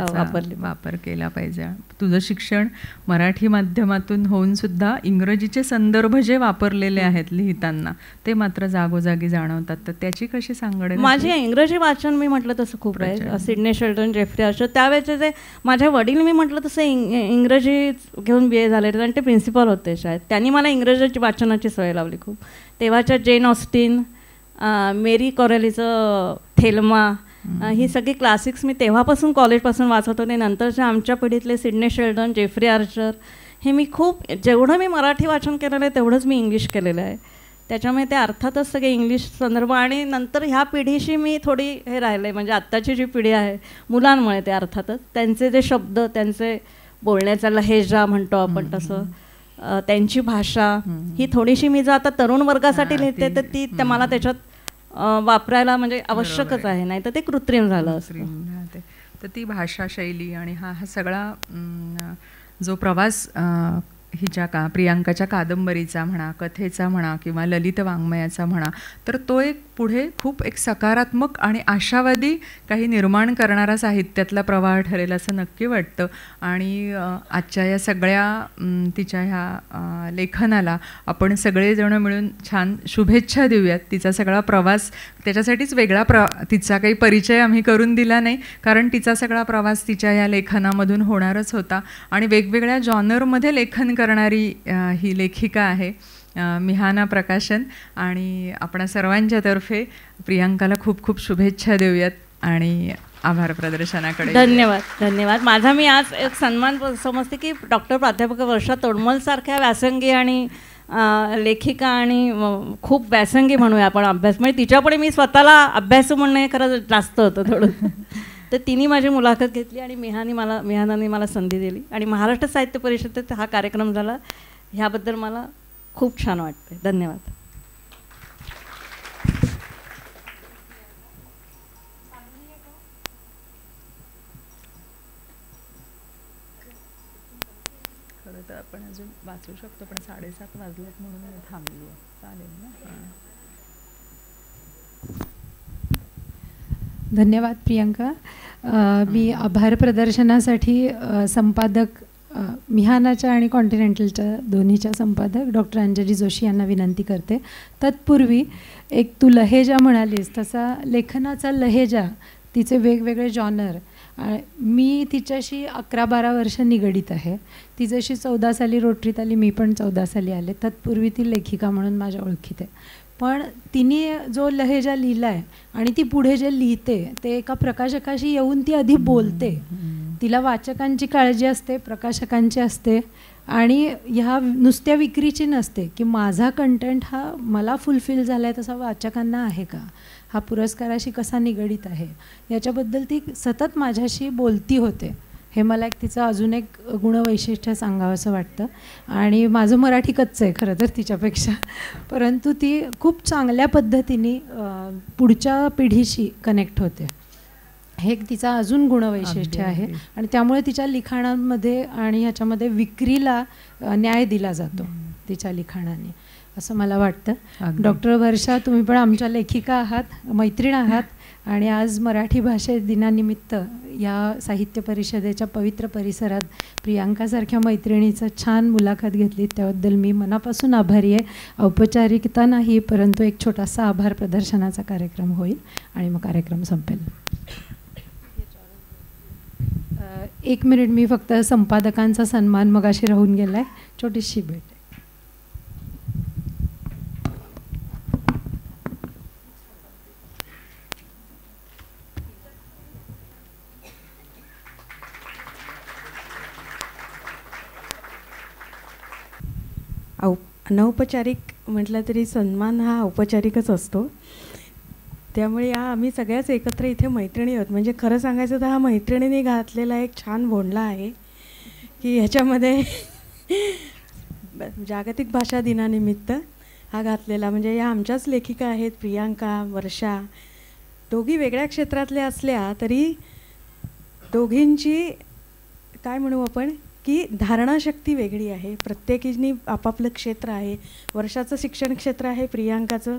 वापर केला पाहिजे. तुझं शिक्षण मराठी माध्यमातून होऊन सुद्धा इंग्रजीचे संदर्भ जे वापरलेले आहेत लिहिताना ते मात्र जागोजागी जाणवतात. तर त्याची कशी सांगड? माझी इंग्रजी वाचन मी म्हटलं तसं खूप आहे. सिडनी शेल्डन, जेफ्री आर्चर, त्यावेळेचे जे माझे वडील, मी म्हटलं तसं इंग्रजी घेऊन BA झाले आणि ते प्रिन्सिपल होते शाळेत. त्यांनी मला इंग्रजी वाचनाची सवय लावली खूप. तेव्हाच्या जेन ऑस्टिन, मेरी कॉरेलीचं थेल्मा, ही सगळी क्लासिक्स मी तेव्हापासून कॉलेजपासून वाचत होते. नंतरच्या आमच्या पिढीतले सिडनी शेल्डन, जेफ्री आर्चर, हे मी खूप, जेवढं मी मराठी वाचन केलेलं आहे तेवढंच मी इंग्लिश केलेलं आहे. त्याच्यामुळे ते अर्थातच सगळे इंग्लिश संदर्भ. आणि नंतर ह्या पिढीशी मी थोडी हे राहिले आहे, म्हणजे आत्ताची जी पिढी आहे मुलांमुळे, ते अर्थातच त्यांचे जे शब्द, त्यांचे बोलण्याचा लहेजा म्हणतो आपण तसं, त्यांची भाषा ही थोडीशी मी जर आता तरुण वर्गासाठी लिहिते तर ती मला त्याच्यात वापरायला म्हणजे आवश्यकच आहे, नाही तर ते कृत्रिम झालं असतं. तर ती भाषा शैली आणि हा सगळा जो प्रवास हिच्या प्रियांकाच्या कादंबरीचा म्हणा, कथेचा म्हणा किंवा ललित वाङ्मयाचा म्हणा, तर तो एक पुढे खूप एक सकारात्मक आणि आशावादी काही निर्माण करणारा साहित्यातला प्रवाह ठरेल असं नक्की वाटतं. आणि आजच्या या सगळ्या तिच्या ह्या लेखनाला आपण सगळेजण मिळून छान शुभेच्छा देऊयात. तिचा सगळा प्रवास, त्याच्यासाठीच वेगळा तिचा काही परिचय आम्ही करून दिला नाही, कारण तिचा सगळा प्रवास तिच्या या लेखनामधून होणारच होता. आणि वेगवेगळ्या जॉनरमध्ये लेखन करणारी ही लेखिका आहे मिहाना प्रकाशन. आणि आपणा सर्वांच्या तर्फे प्रियांकाला खूप खूप शुभेच्छा देऊयात आणि आभार प्रदर्शनाकडे. धन्यवाद. माझा मी आज एक सन्मान समजते की डॉक्टर प्राध्यापक वर्षा तोडमल सारख्या व्यासंगी आणि लेखिका, आणि खूप व्यासंगी म्हणूया आपण अभ्यास, म्हणजे तिच्यापुढे मी स्वतःला अभ्यासू म्हणणं हे खरं जास्त होतं थोडं. तर तिने माझी मुलाखत घेतली आणि मिहानाने मला संधी दिली आणि महाराष्ट्र साहित्य परिषदेत हा कार्यक्रम झाला. ह्याबद्दल मला खूप छान वाटते. धन्यवाद. तर आपण अजून वाचू शकतो, पण 7:30 वाजलेत म्हणून मी थांबली आहे. चालेल ना? धन्यवाद प्रियंका. मी आभार प्रदर्शनासाठी संपादक मिहानाच्या आणि कॉन्टिनेंटलच्या दोन्हीच्या संपादक डॉक्टर अंजली जोशी यांना विनंती करते. तत्पूर्वी एक तू लहेजा म्हणालीस तसा लेखनाचा लहेजा, तिचे वेगवेगळे जॉनर, मी तिच्याशी 11-12 वर्ष निगडीत आहे. ती जशी 14 साली रोटरीत आली, मी पण 14 साली आले. तत्पूर्वी ती लेखिका म्हणून माझ्या ओळखीत आहे. पण तिने जो लहेजा लिहिला आहे आणि ती पुढे जे लिहिते ते एका प्रकाशकाशी येऊन ती आधी बोलते. तिला वाचकांची काळजी असते, प्रकाशकांची असते, आणि ह्या नुसत्या विक्रीची नसते की माझा कंटेंट हा मला फुलफिल झाला आहे तसा वाचकांना आहे का, हा पुरस्काराशी कसा निगडीत आहे, याच्याबद्दल ती सतत माझ्याशी बोलती होते. हे मला एक तिचं अजून एक गुणवैशिष्ट्य सांगावं असं वाटतं. आणि माझं मराठी कच्चं आहे खरं तर तिच्यापेक्षा, परंतु ती खूप चांगल्या पद्धतीने पुढच्या पिढीशी कनेक्ट होते. हे एक तिचा अजून गुणवैशिष्ट्य आहे. आणि त्यामुळे तिच्या लिखाणामध्ये आणि ह्याच्यामध्ये विक्रीला न्याय दिला जातो तिच्या लिखाणाने, असं मला वाटतं. डॉक्टर वर्षा, तुम्ही पण आमच्या लेखिका आहात, मैत्रीण आहात, आणि आज मराठी भाषे दिनानिमित्त या साहित्य परिषदेच्या पवित्र परिसरात प्रियांकासारख्या मैत्रिणीचं छान मुलाखत घेतली, त्याबद्दल मी मनापासून आभारी आहे. औपचारिकता नाही, परंतु एक छोटासा आभार प्रदर्शनाचा कार्यक्रम होईल आणि मग कार्यक्रम संपेल. 1 मिनिट, मी फक्त संपादकांचा सन्मान मगाशी राहून गेला आहे, छोटीशी भेट. अनौपचारिक म्हटलं तरी सन्मान हा औपचारिकच असतो. त्यामुळे आम्ही सगळ्याच एकत्र इथे मैत्रिणी आहोत. म्हणजे खरं सांगायचं तर हा मैत्रिणीने घातलेला एक छान बोंडला आहे की ह्याच्यामध्ये जागतिक भाषा दिनानिमित्त हा घातलेला, म्हणजे या आमच्याच लेखिका आहेत, प्रियांका, वर्षा, दोघी वेगळ्या क्षेत्रातल्या असल्या तरी दोघींची काय म्हणू आपण की धारणाशक्ती वेगळी आहे. प्रत्येकीने आपापलं क्षेत्र आहे. वर्षाचं शिक्षण क्षेत्र आहे, प्रियांकाचं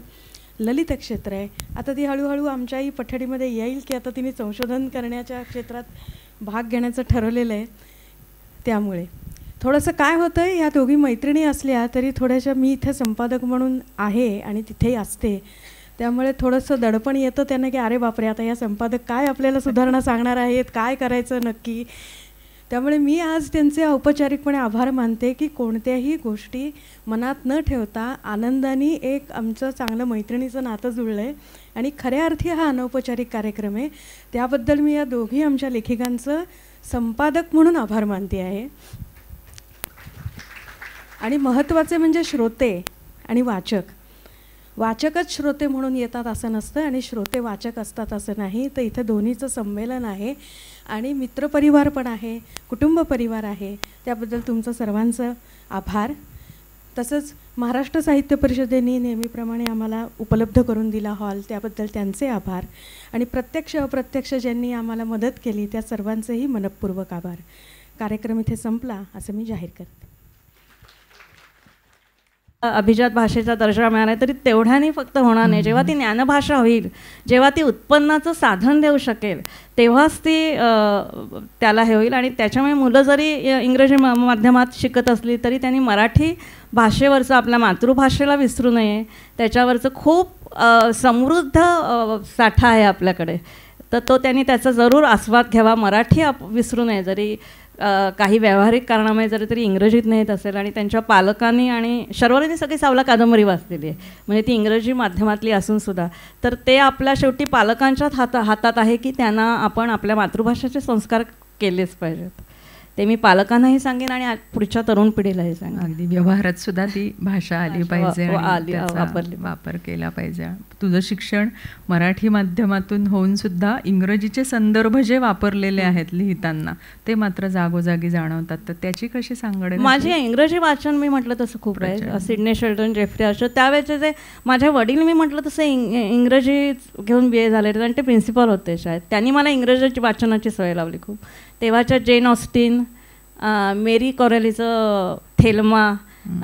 ललित क्षेत्र आहे. आता ती हळूहळू आमच्याही पठडीमध्ये येईल की आता तिने संशोधन करण्याच्या क्षेत्रात भाग घेण्याचं ठरवलेलं आहे. त्यामुळे थोडंसं काय होतं आहे, ह्या दोघी मैत्रिणी असल्या तरी थोड्याशा मी इथे संपादक म्हणून आहे आणि तिथेही असते, त्यामुळे थोडंसं दडपण येतं त्यांना की अरे बापरे, आता या संपादक काय आपल्याला सुधारणा सांगणार आहेत, काय करायचं नक्की. त्यामुळे मी आज त्यांचे औपचारिकपणे आभार मानते की कोणत्याही गोष्टी मनात न ठेवता आनंदाने एक आमचं चांगलं मैत्रिणीचं नातं जुळलं आहे आणि खऱ्या अर्थी हा अनौपचारिक कार्यक्रम आहे. त्याबद्दल मी या दोघी आमच्या लेखिकांचं संपादक म्हणून आभार मानते आहे. आणि महत्त्वाचे म्हणजे श्रोते आणि वाचक. वाचकच श्रोते म्हणून येतात असं नसतं आणि श्रोते वाचक असतात असं नाही. तर इथं दोन्हीचं संमेलन आहे आणि मित्रपरिवार पण आहे, कुटुंब परिवार आहे. त्याबद्दल तुमचं सर्वांचं आभार. तसंच महाराष्ट्र साहित्य परिषदेने नेहमीप्रमाणे आम्हाला उपलब्ध करून दिला हॉल, त्याबद्दल त्यांचे आभार. आणि प्रत्यक्ष अप्रत्यक्ष ज्यांनी आम्हाला मदत केली त्या सर्वांचेही मनःपूर्वक आभार. कार्यक्रम इथे संपला असं मी जाहीर करते. अभिजात भाषेचा दर्जा मिळाला तरी तेवढ्याने फक्त होणार नाही. जेव्हा ती ज्ञानभाषा होईल, जेव्हा ती उत्पन्नाचं साधन देऊ शकेल, तेव्हाच ती त्याला हे होईल. आणि त्याच्यामुळे मुलं जरी इंग्रजी माध्यमात शिकत असली तरी त्यांनी मराठी भाषेवरचं, आपल्या मातृभाषेला विसरू नये. त्याच्यावरचं खूप समृद्ध साठा आहे आपल्याकडे, तर तो त्यांनी त्याचा जरूर आस्वाद घ्यावा. मराठी विसरू नये, जरी काही व्यावहारिक कारणामुळे जरी तरी इंग्रजीत नाही येत असेल. आणि त्यांच्या पालकांनी आणि शर्वरीने सगळी सावला कादंबरी वाचलेली आहे, म्हणजे ती इंग्रजी माध्यमातली असूनसुद्धा. तर ते आपल्या शेवटी पालकांच्याच हातात आहे की त्यांना आपण आपल्या मातृभाषेचे संस्कार केलेच पाहिजेत. ते मी पालकांनाही सांगेन आणि पुढच्या तरुण पिढीलाही सांगेन. अगदी व्यवहारात सुद्धा ती भाषा आली पाहिजे आणि वापर केला पाहिजे. तुझं शिक्षण मराठी माध्यमातून होऊन सुद्धा इंग्रजीचे संदर्भ जे वापरलेले आहेत लिहिताना ते मात्र जागोजागी जाणवतात. तर त्याची कशी सांगड? माझी इंग्रजी वाचन मी म्हटलं तसं खूप आहे. सिडनी शेल्टन, जेफ्री आर्चर, त्यावेळेचे जे माझे वडील मी म्हटलं तसं इंग्रजी घेऊन BA झाले आणि ते प्रिन्सिपल होते शाळेत. त्यांनी मला इंग्रजी वाचनाची सवय लावली खूप. तेव्हाच्या जेन ऑस्टिन, मेरी कोरेलीचं थेल्मा,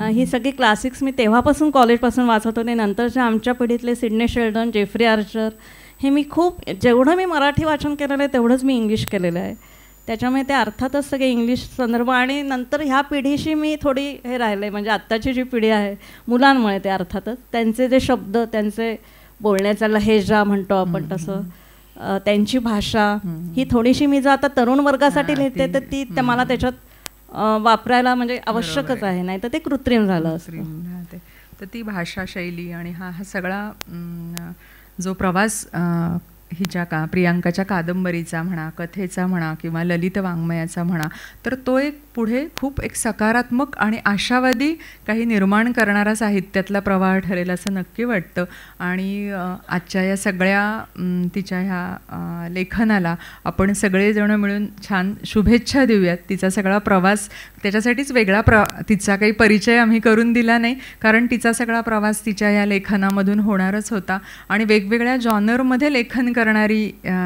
ही सगळी क्लासिक्स मी तेव्हापासून कॉलेजपासून वाचत होते. नंतरच्या आमच्या पिढीतले सिडनी शेल्डन, जेफ्री आर्चर, हे मी खूप, जेवढं मी मराठी वाचन केलेलं आहे तेवढंच मी इंग्लिश केलेलं आहे. त्याच्यामुळे ते अर्थातच सगळे इंग्लिश संदर्भ. आणि नंतर ह्या पिढीशी मी थोडी हे राहिले आहे, म्हणजे आत्ताची जी पिढी आहे मुलांमुळे, ते अर्थातच त्यांचे जे शब्द, त्यांचे बोलण्याचा लहेजा म्हणतो आपण तसं, त्यांची भाषा ही थोडीशी मी जर आता तरुण वर्गासाठी लिहिते तर ती मला त्याच्यात वापरायला म्हणजे आवश्यकच आहे, नाही तर ते कृत्रिम झालं असतं. तर ती भाषा शैली आणि हा सगळा जो प्रवास हिच्या प्रियांकाच्या कादंबरीचा म्हणा, कथेचा म्हणा किंवा ललित वाङ्मयाचा म्हणा, तर तो एक पुढे खूप एक सकारात्मक आणि आशावादी काही निर्माण करणारा साहित्यातला प्रवाह ठरेल असं नक्की वाटतं. आणि आजच्या या सगळ्या तिच्या ह्या लेखनाला आपण सगळेजण मिळून छान शुभेच्छा देऊयात. तिचा सगळा प्रवास, त्याच्यासाठीच वेगळा तिचा काही परिचय आम्ही करून दिला नाही, कारण तिचा सगळा प्रवास तिच्या या लेखनामधून होणारच होता. आणि वेगवेगळ्या जॉनरमध्ये लेखन करणारी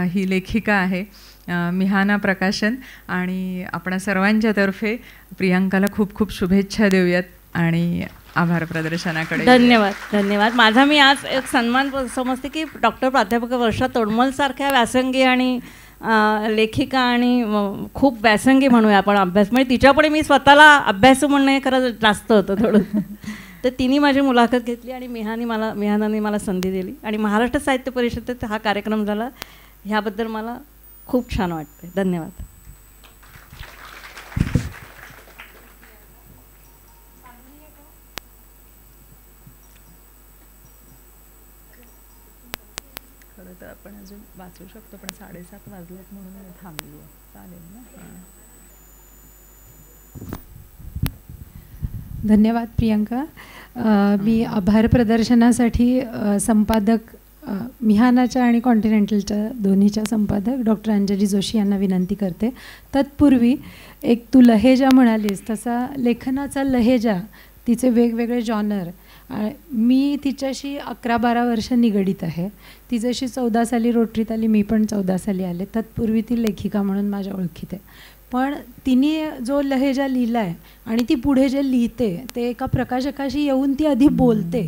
ही लेखिका आहे मिहाना प्रकाशन. आणि आपणा सर्वांच्या तर्फे प्रियांकाला खूप खूप शुभेच्छा देऊयात आणि आभार प्रदर्शनाकडे. धन्यवाद. धन्यवाद. माझा मी आज एक सन्मान समजते की डॉक्टर प्राध्यापक वर्षा तोडमलसारख्या व्यासंगी आणि लेखिका, आणि खूप व्यासंगी म्हणूया आपण अभ्यास, म्हणजे तिच्यापुढे मी स्वतःला अभ्यासू म्हणणं हे खरं जास्त होतं थोडं. तर तिने माझी मुलाखत घेतली आणि मिहानाने मला संधी दिली आणि महाराष्ट्र साहित्य परिषदेत हा कार्यक्रम झाला, ह्याबद्दल मला खूप छान वाटते. धन्यवाद. खरं तर आपण अजून वाचू शकतो, पण 7:30 वाजलेत म्हणून थांबलो. चालेल ना? धन्यवाद प्रियंका. मी आभार प्रदर्शनासाठी संपादक मिहानाच्या आणि कॉन्टिनेंटलच्या दोन्हीच्या संपादक डॉक्टर अंजली जोशी यांना विनंती करते. तत्पूर्वी एक तू लहेजा म्हणालीस तसा लेखनाचा लहेजा, तिचे वेगवेगळे जॉनर, मी तिच्याशी 11-12 वर्ष निगडीत आहे. ती जशी 14 साली रोटरीत आली, मी पण 14 साली आले. तत्पूर्वी ती लेखिका म्हणून माझ्या ओळखीत आहे. पण तिने जो लहेजा लिहिला आहे आणि ती पुढे जे लिहिते ते एका प्रकाशकाशी येऊन ती आधी बोलते.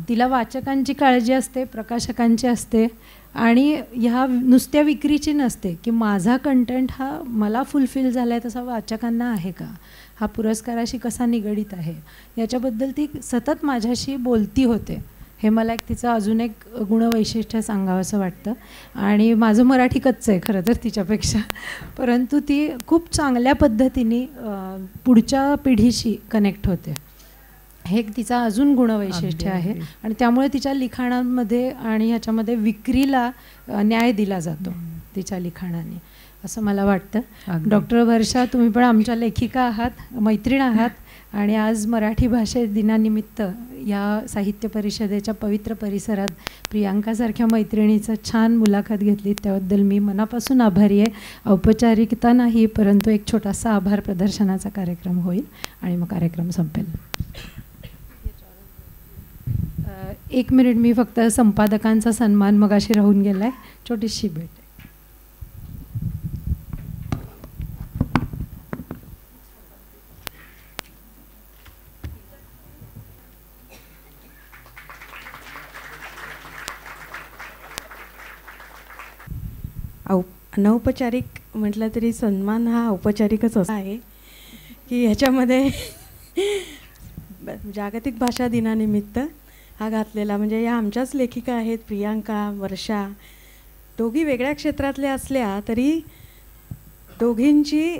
तिला वाचकांची काळजी असते, प्रकाशकांची असते, आणि ह्या नुसत्या विक्रीची नसते की माझा कंटेंट हा मला फुलफिल झाला आहे तसा वाचकांना आहे का, हा पुरस्काराशी कसा निगडीत आहे, याच्याबद्दल ती सतत माझ्याशी बोलती होते. हे मला एक तिचं अजून एक गुणवैशिष्ट्य सांगावं असं वाटतं. आणि माझं मराठी कच्चं आहे खरं तर तिच्यापेक्षा, परंतु ती खूप चांगल्या पद्धतीने पुढच्या पिढीशी कनेक्ट होते. हे एक तिचा अजून गुणवैशिष्ट्य आहे. आणि त्यामुळे तिच्या लिखाणामध्ये आणि ह्याच्यामध्ये विक्रीला न्याय दिला जातो तिच्या लिखाणाने, असं मला वाटतं. डॉक्टर वर्षा, तुम्ही पण आमच्या लेखिका आहात, मैत्रीण आहात, आणि आज मराठी भाषे दिनानिमित्त या साहित्य परिषदेच्या पवित्र परिसरात प्रियांकासारख्या मैत्रिणीचं छान मुलाखत घेतली, त्याबद्दल मी मनापासून आभारी आहे. औपचारिकता नाही, परंतु एक छोटासा आभार प्रदर्शनाचा कार्यक्रम होईल आणि मग कार्यक्रम संपेल. 1 मिनिट, मी फक्त संपादकांचा सन्मान मगाशी राहून गेला आहे, छोटीशी भेट. अनौपचारिक म्हटलं तरी सन्मान हा औपचारिकच असा आहे की ह्याच्यामध्ये जागतिक भाषा दिनानिमित्त हा घातलेला, म्हणजे या आमच्याच लेखिका आहेत, प्रियांका, वर्षा, दोघी वेगळ्या क्षेत्रातल्या असल्या तरी दोघींची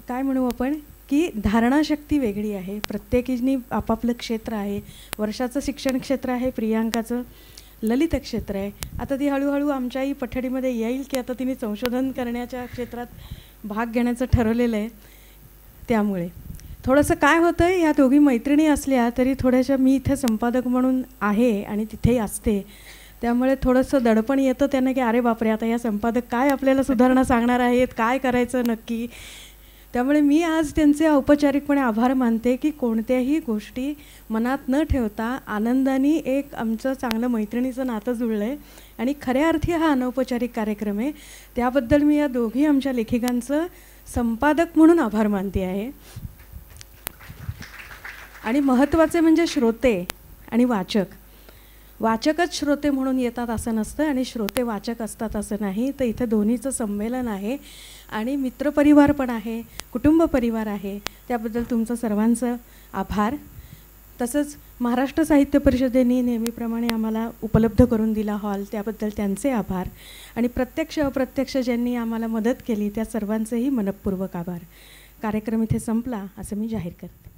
काय म्हणू आपण की धारणाशक्ती वेगळी आहे. प्रत्येकीने आपापलं क्षेत्र आहे. वर्षाचं शिक्षण क्षेत्र आहे, प्रियांकाचं ललित क्षेत्र आहे. आता ती हळूहळू आमच्याही पठडीमध्ये येईल की आता तिने संशोधन करण्याच्या क्षेत्रात भाग घेण्याचं ठरवलेलं आहे. त्यामुळे थोडंसं काय होतं आहे, ह्या दोघी मैत्रिणी असल्या तरी थोड्याशा मी इथे संपादक म्हणून आहे आणि तिथेही असते, त्यामुळे थोडंसं दडपण येतं त्यांना की अरे बापरे, आता या संपादक काय आपल्याला सुधारणा सांगणार आहेत, काय करायचं नक्की. त्यामुळे मी आज त्यांचे औपचारिकपणे आभार मानते की कोणत्याही गोष्टी मनात न ठेवता आनंदाने एक आमचं चांगलं मैत्रिणीचं नातं जुळलं आहे आणि खऱ्या अर्थी हा अनौपचारिक कार्यक्रम आहे. त्याबद्दल मी या दोघी आमच्या लेखिकांचं संपादक म्हणून आभार मानते आहे. आणि महत्त्वाचे म्हणजे श्रोते आणि वाचक. वाचकच श्रोते म्हणून येतात असं नसतं आणि श्रोते वाचक असतात असं नाही. तर इथं दोन्हीचं संमेलन आहे आणि मित्रपरिवार पण आहे, कुटुंब परिवार आहे. त्याबद्दल तुमचं सर्वांचं आभार. तसंच महाराष्ट्र साहित्य परिषदेने नेहमीप्रमाणे आम्हाला उपलब्ध करून दिला हॉल, त्याबद्दल त्यांचे आभार. आणि प्रत्यक्ष अप्रत्यक्ष ज्यांनी आम्हाला मदत केली त्या सर्वांचेही मनःपूर्वक आभार. कार्यक्रम इथे संपला असं मी जाहीर करते.